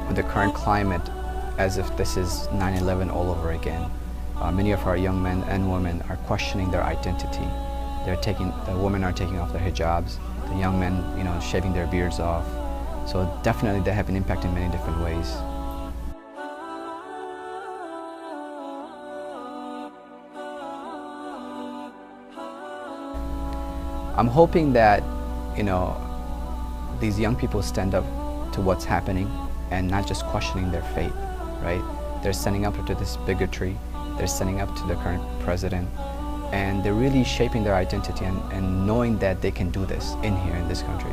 with the current climate as if this is 9/11 all over again. Many of our young men and women are questioning their identity. The women are taking off their hijabs, the young men, shaving their beards off. So definitely they have an impact in many different ways. I'm hoping that, these young people stand up to what's happening and not just questioning their faith, right? They're standing up to this bigotry, they're standing up to the current president, and they're really shaping their identity and knowing that they can do this in this country.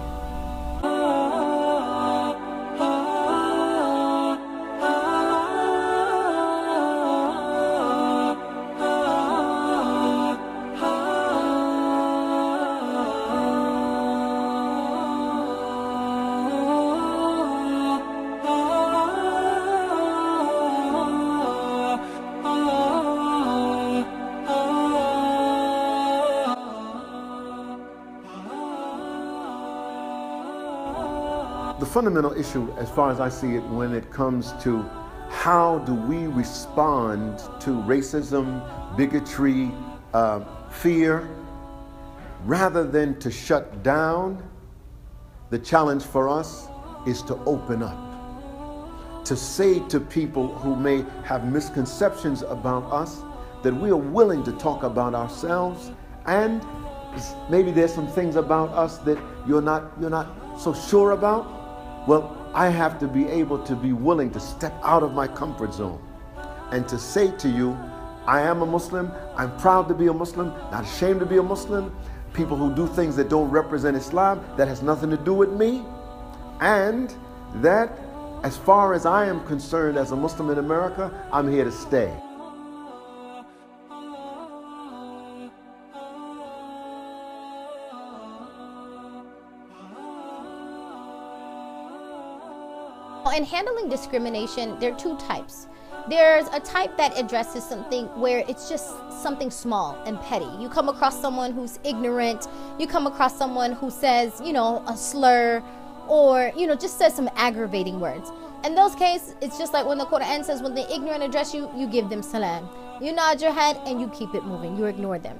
The fundamental issue, as far as I see it, when it comes to how do we respond to racism, bigotry, fear, rather than to shut down, the challenge for us is to open up, to say to people who may have misconceptions about us that we are willing to talk about ourselves, and maybe there's some things about us that you're not so sure about. Well, I have to be able to be willing to step out of my comfort zone and to say to you, I am a Muslim, I'm proud to be a Muslim, not ashamed to be a Muslim. People who do things that don't represent Islam, that has nothing to do with me. And that, as far as I am concerned as a Muslim in America, I'm here to stay. In handling discrimination, there are two types. There's a type that addresses something where it's just something small and petty. You come across someone who's ignorant, you come across someone who says, a slur, or, just says some aggravating words. In those cases, it's just like when the Quran says, when the ignorant address you, you give them salam. You nod your head and you keep it moving, you ignore them.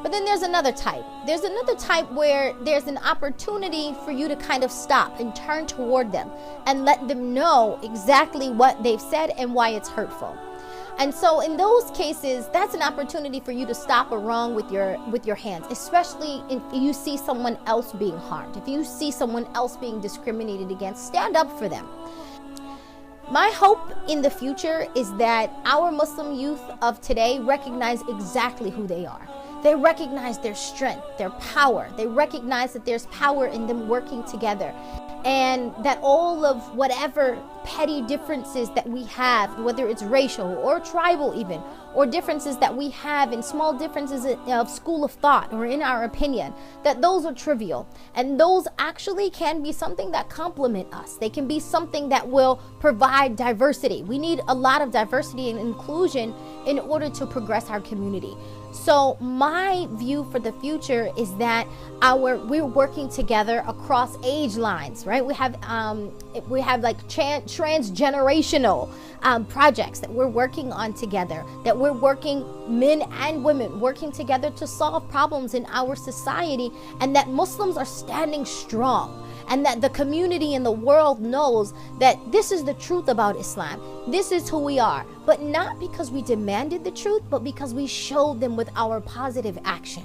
But then there's another type. There's another type where there's an opportunity for you to kind of stop and turn toward them and let them know exactly what they've said and why it's hurtful. And so in those cases, that's an opportunity for you to stop a wrong with your hands, especially if you see someone else being harmed. If you see someone else being discriminated against, stand up for them. My hope in the future is that our Muslim youth of today recognize exactly who they are. They recognize their strength, their power. They recognize that there's power in them working together. And that all of whatever petty differences that we have, whether it's racial or tribal even, or differences that we have in small differences of school of thought or in our opinion, that those are trivial. And those actually can be something that complement us. They can be something that will provide diversity. We need a lot of diversity and inclusion in order to progress our community. So my view for the future is that we're working together across age lines, right? We have like transgenerational projects that we're working on together, that we're working, men and women working together to solve problems in our society, and that Muslims are standing strong. And that the community and the world knows that this is the truth about Islam. This is who we are. But not because we demanded the truth, but because we showed them with our positive action.